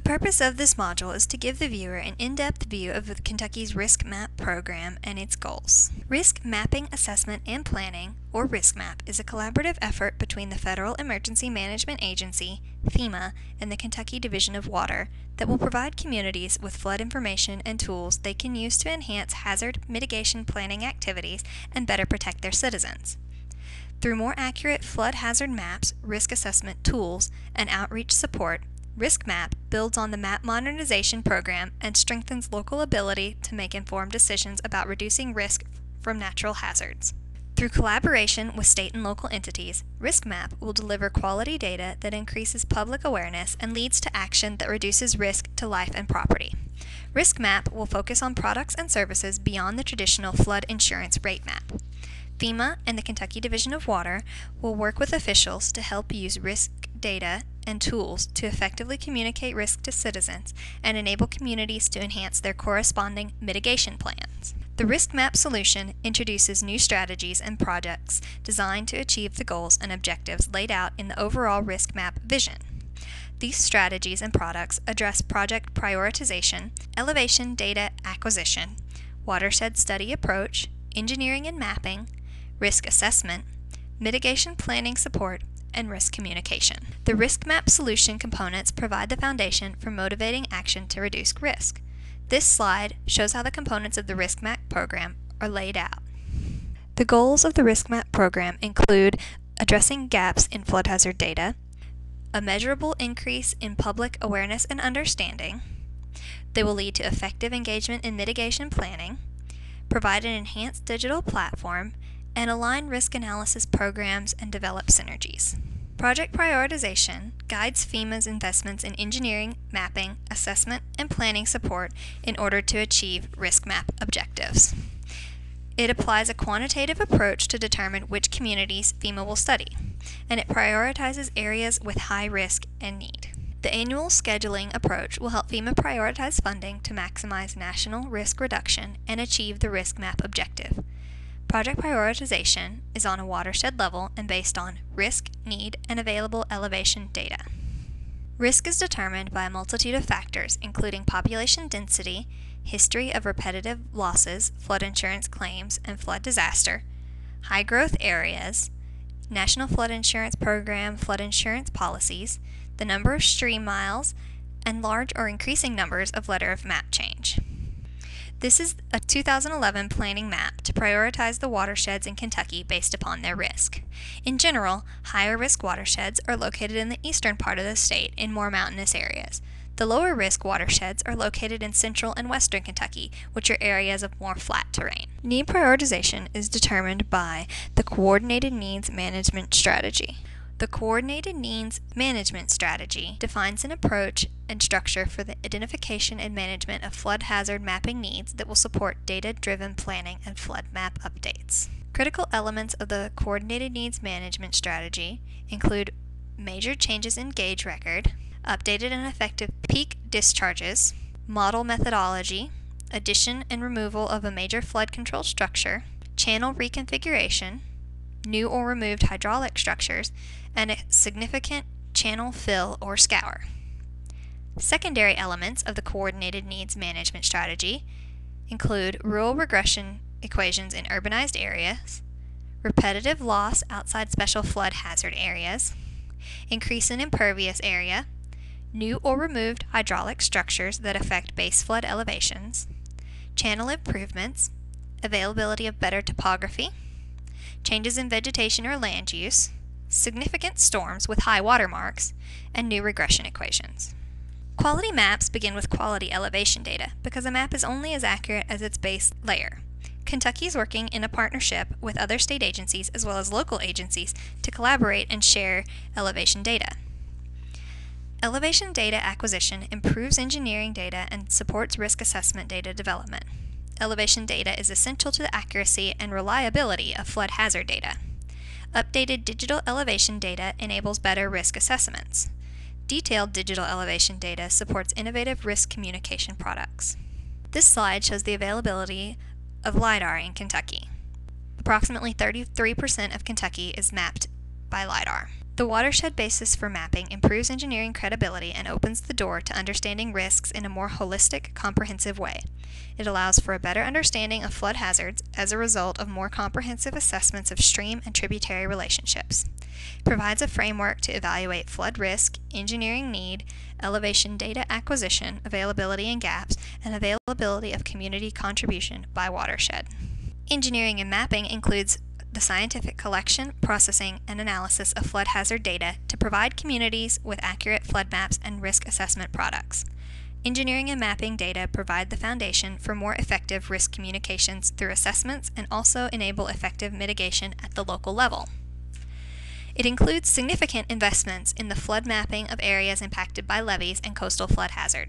purpose of this module is to give the viewer an in-depth view of Kentucky's RiskMAP program and its goals. Risk Mapping Assessment and Planning, or RiskMAP, is a collaborative effort between the Federal Emergency Management Agency, FEMA, and the Kentucky Division of Water that will provide communities with flood information and tools they can use to enhance hazard mitigation planning activities and better protect their citizens. Through more accurate flood hazard maps, risk assessment tools, and outreach support, RiskMAP builds on the map modernization program and strengthens local ability to make informed decisions about reducing risk from natural hazards. Through collaboration with state and local entities, RiskMAP will deliver quality data that increases public awareness and leads to action that reduces risk to life and property. RiskMAP will focus on products and services beyond the traditional flood insurance rate map. FEMA and the Kentucky Division of Water will work with officials to help use risk data and tools to effectively communicate risk to citizens and enable communities to enhance their corresponding mitigation plans. The RiskMAP solution introduces new strategies and projects designed to achieve the goals and objectives laid out in the overall RiskMAP vision. These strategies and products address project prioritization, elevation data acquisition, watershed study approach, engineering and mapping, risk assessment, mitigation planning support, and risk communication. The RiskMAP solution components provide the foundation for motivating action to reduce risk. This slide shows how the components of the RiskMAP program are laid out. The goals of the RiskMAP program include addressing gaps in flood hazard data, a measurable increase in public awareness and understanding. They will lead to effective engagement in mitigation planning, provide an enhanced digital platform, and align risk analysis programs and develop synergies. Project prioritization guides FEMA's investments in engineering, mapping, assessment, and planning support in order to achieve RiskMAP objectives. It applies a quantitative approach to determine which communities FEMA will study, and it prioritizes areas with high risk and need. The annual scheduling approach will help FEMA prioritize funding to maximize national risk reduction and achieve the RiskMAP objective. Project prioritization is on a watershed level and based on risk, need, and available elevation data. Risk is determined by a multitude of factors, including population density, history of repetitive losses, flood insurance claims, and flood disaster, high growth areas, National Flood Insurance Program flood insurance policies, the number of stream miles, and large or increasing numbers of letter of map change. This is a 2011 planning map to prioritize the watersheds in Kentucky based upon their risk. In general, higher risk watersheds are located in the eastern part of the state in more mountainous areas. The lower risk watersheds are located in central and western Kentucky, which are areas of more flat terrain. Need prioritization is determined by the Coordinated Needs Management Strategy. The Coordinated Needs Management Strategy defines an approach and structure for the identification and management of flood hazard mapping needs that will support data-driven planning and flood map updates. Critical elements of the Coordinated Needs Management Strategy include major changes in gauge record, updated and effective peak discharges, model methodology, addition and removal of a major flood control structure, channel reconfiguration, new or removed hydraulic structures, and a significant channel fill or scour. Secondary elements of the Coordinated Needs Management Strategy include rural regression equations in urbanized areas, repetitive loss outside special flood hazard areas, increase in impervious area, new or removed hydraulic structures that affect base flood elevations, channel improvements, availability of better topography, changes in vegetation or land use, significant storms with high water marks, and new regression equations. Quality maps begin with quality elevation data because a map is only as accurate as its base layer. Kentucky is working in a partnership with other state agencies as well as local agencies to collaborate and share elevation data. Elevation data acquisition improves engineering data and supports risk assessment data development. Elevation data is essential to the accuracy and reliability of flood hazard data. Updated digital elevation data enables better risk assessments. Detailed digital elevation data supports innovative risk communication products. This slide shows the availability of LiDAR in Kentucky. Approximately 33% of Kentucky is mapped by LiDAR. The watershed basis for mapping improves engineering credibility and opens the door to understanding risks in a more holistic, comprehensive way. It allows for a better understanding of flood hazards as a result of more comprehensive assessments of stream and tributary relationships. It provides a framework to evaluate flood risk, engineering need, elevation data acquisition, availability and gaps, and availability of community contribution by watershed. Engineering and mapping includes the scientific collection, processing, and analysis of flood hazard data to provide communities with accurate flood maps and risk assessment products. Engineering and mapping data provide the foundation for more effective risk communications through assessments and also enable effective mitigation at the local level. It includes significant investments in the flood mapping of areas impacted by levees and coastal flood hazard.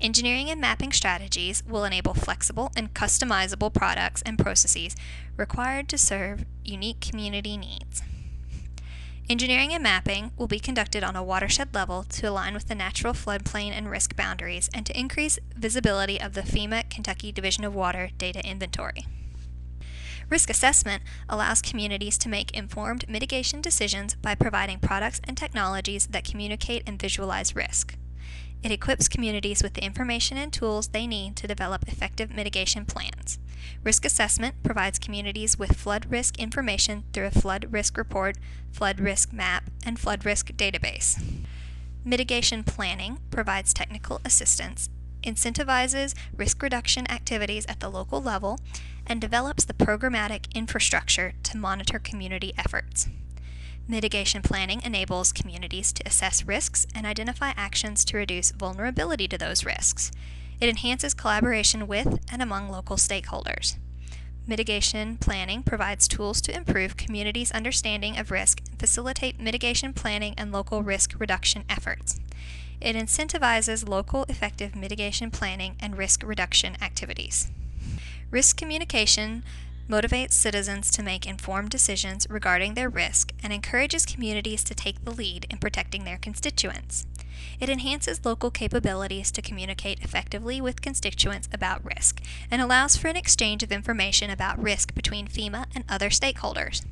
Engineering and mapping strategies will enable flexible and customizable products and processes required to serve unique community needs. Engineering and mapping will be conducted on a watershed level to align with the natural floodplain and risk boundaries and to increase visibility of the FEMA Kentucky Division of Water data inventory. Risk assessment allows communities to make informed mitigation decisions by providing products and technologies that communicate and visualize risk. It equips communities with the information and tools they need to develop effective mitigation plans. Risk assessment provides communities with flood risk information through a flood risk report, flood risk map, and flood risk database. Mitigation planning provides technical assistance, incentivizes risk reduction activities at the local level, and develops the programmatic infrastructure to monitor community efforts. Mitigation planning enables communities to assess risks and identify actions to reduce vulnerability to those risks. It enhances collaboration with and among local stakeholders. Mitigation planning provides tools to improve communities' understanding of risk and facilitate mitigation planning and local risk reduction efforts. It incentivizes local effective mitigation planning and risk reduction activities. Risk communication motivates citizens to make informed decisions regarding their risk and encourages communities to take the lead in protecting their constituents. It enhances local capabilities to communicate effectively with constituents about risk and allows for an exchange of information about risk between FEMA and other stakeholders.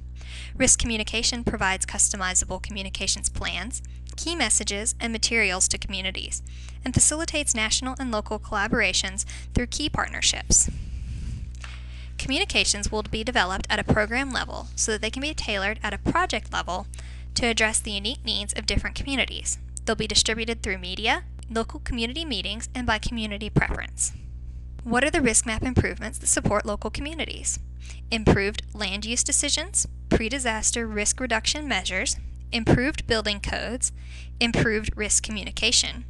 Risk communication provides customizable communications plans, key messages, and materials to communities, and facilitates national and local collaborations through key partnerships. Communications will be developed at a program level so that they can be tailored at a project level to address the unique needs of different communities. They'll be distributed through media, local community meetings, and by community preference. What are the RiskMAP improvements that support local communities? Improved land use decisions, pre-disaster risk reduction measures, improved building codes, improved risk communication,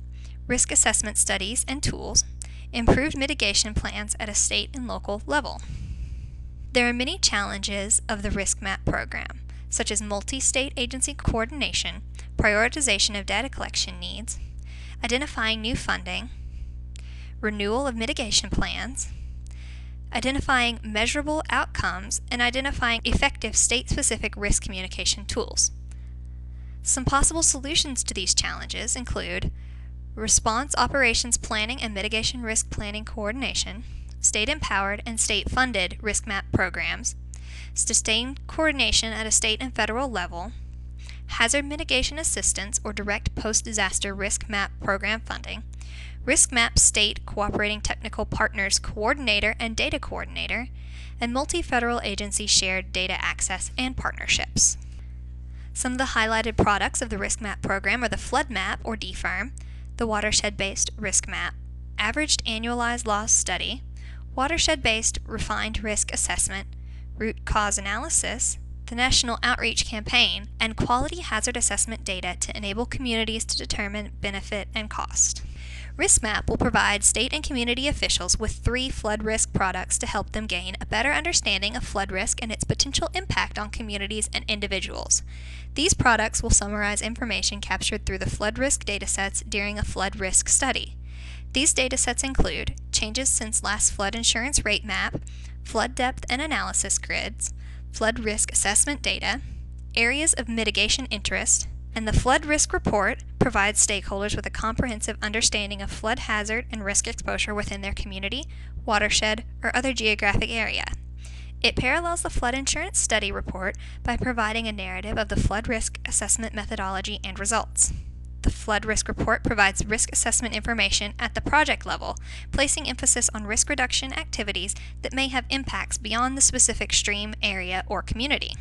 risk assessment studies and tools, improved mitigation plans at a state and local level. There are many challenges of the RiskMAP program, such as multi-state agency coordination, prioritization of data collection needs, identifying new funding, renewal of mitigation plans, identifying measurable outcomes, and identifying effective state-specific risk communication tools. Some possible solutions to these challenges include response operations planning and mitigation risk planning coordination, state-empowered and state-funded RiskMAP programs, sustained coordination at a state and federal level, hazard mitigation assistance or direct post-disaster RiskMAP program funding, RiskMAP State Cooperating Technical Partners Coordinator and Data Coordinator, and multi-federal agency shared data access and partnerships. Some of the highlighted products of the RiskMAP program are the Flood Map or DFIRM, the Watershed-Based RiskMAP, Averaged Annualized Loss Study, Watershed-Based Refined Risk Assessment, Root Cause Analysis, the National Outreach Campaign, and Quality Hazard Assessment data to enable communities to determine benefit and cost. RiskMAP will provide state and community officials with 3 flood risk products to help them gain a better understanding of flood risk and its potential impact on communities and individuals. These products will summarize information captured through the flood risk datasets during a flood risk study. These datasets include changes since last flood insurance rate map, flood depth and analysis grids, flood risk assessment data, areas of mitigation interest, and the Flood Risk Report provides stakeholders with a comprehensive understanding of flood hazard and risk exposure within their community, watershed, or other geographic area. It parallels the flood insurance study report by providing a narrative of the flood risk assessment methodology and results. The flood risk report provides risk assessment information at the project level, placing emphasis on risk reduction activities that may have impacts beyond the specific stream, area, or community.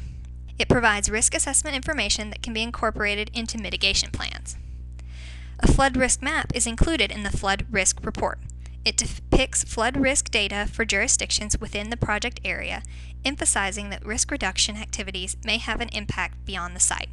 It provides risk assessment information that can be incorporated into mitigation plans. A flood risk map is included in the flood risk report. It depicts flood risk data for jurisdictions within the project area, emphasizing that risk reduction activities may have an impact beyond the site.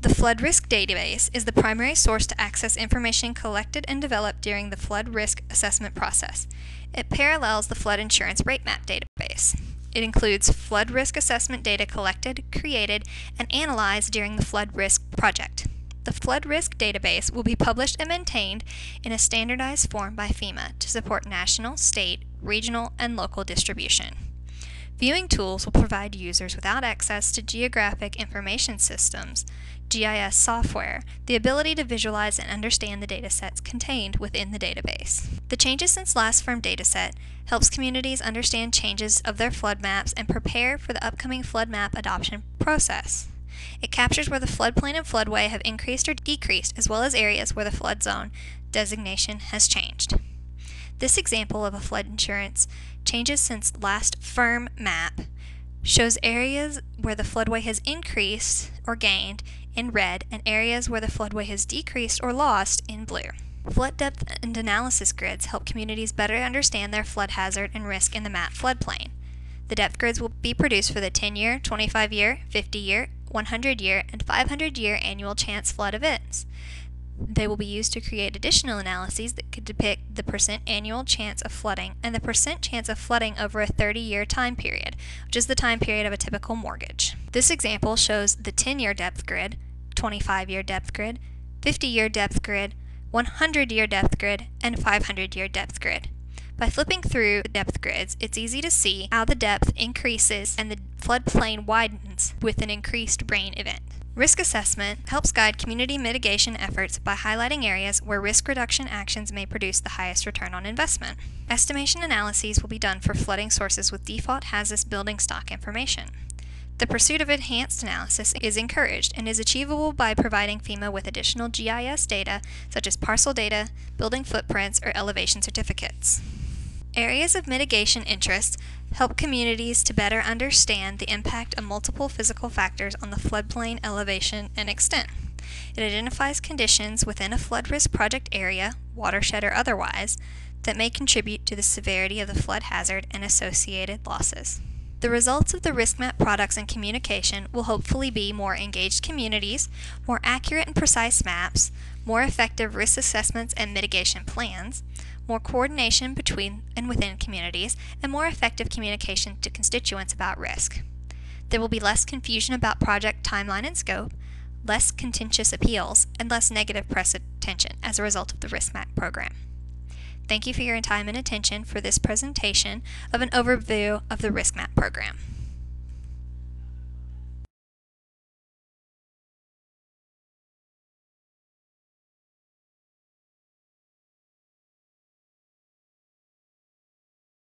The flood risk database is the primary source to access information collected and developed during the flood risk assessment process. It parallels the flood insurance rate map database. It includes flood risk assessment data collected, created, and analyzed during the flood risk project. The flood risk database will be published and maintained in a standardized form by FEMA to support national, state, regional, and local distribution. Viewing tools will provide users without access to geographic information systems, GIS software, the ability to visualize and understand the datasets contained within the database. The Changes Since Last Firm dataset helps communities understand changes of their flood maps and prepare for the upcoming flood map adoption process. It captures where the floodplain and floodway have increased or decreased, as well as areas where the flood zone designation has changed. This example of a flood insurance Changes Since Last Firm map shows areas where the floodway has increased or gained in red and areas where the floodway has decreased or lost in blue. Flood depth and analysis grids help communities better understand their flood hazard and risk in the map floodplain. The depth grids will be produced for the 10-year, 25-year, 50-year, 100-year, and 500-year annual chance flood events. They will be used to create additional analyses that could depict the percent annual chance of flooding and the percent chance of flooding over a 30-year time period, which is the time period of a typical mortgage. This example shows the 10-year depth grid, 25-year depth grid, 50-year depth grid, 100-year depth grid, and 500-year depth grid. By flipping through the depth grids, it's easy to see how the depth increases and the floodplain widens with an increased rain event. Risk assessment helps guide community mitigation efforts by highlighting areas where risk reduction actions may produce the highest return on investment. Estimation analyses will be done for flooding sources with default hazardous building stock information. The pursuit of enhanced analysis is encouraged and is achievable by providing FEMA with additional GIS data such as parcel data, building footprints, or elevation certificates. Areas of mitigation interest help communities to better understand the impact of multiple physical factors on the floodplain elevation and extent. It identifies conditions within a flood risk project area, watershed or otherwise, that may contribute to the severity of the flood hazard and associated losses. The results of the RiskMAP products and communication will hopefully be more engaged communities, more accurate and precise maps, more effective risk assessments and mitigation plans, more coordination between and within communities, and more effective communication to constituents about risk. There will be less confusion about project timeline and scope, less contentious appeals, and less negative press attention as a result of the RiskMAP program. Thank you for your time and attention for this presentation of an overview of the RiskMAP program.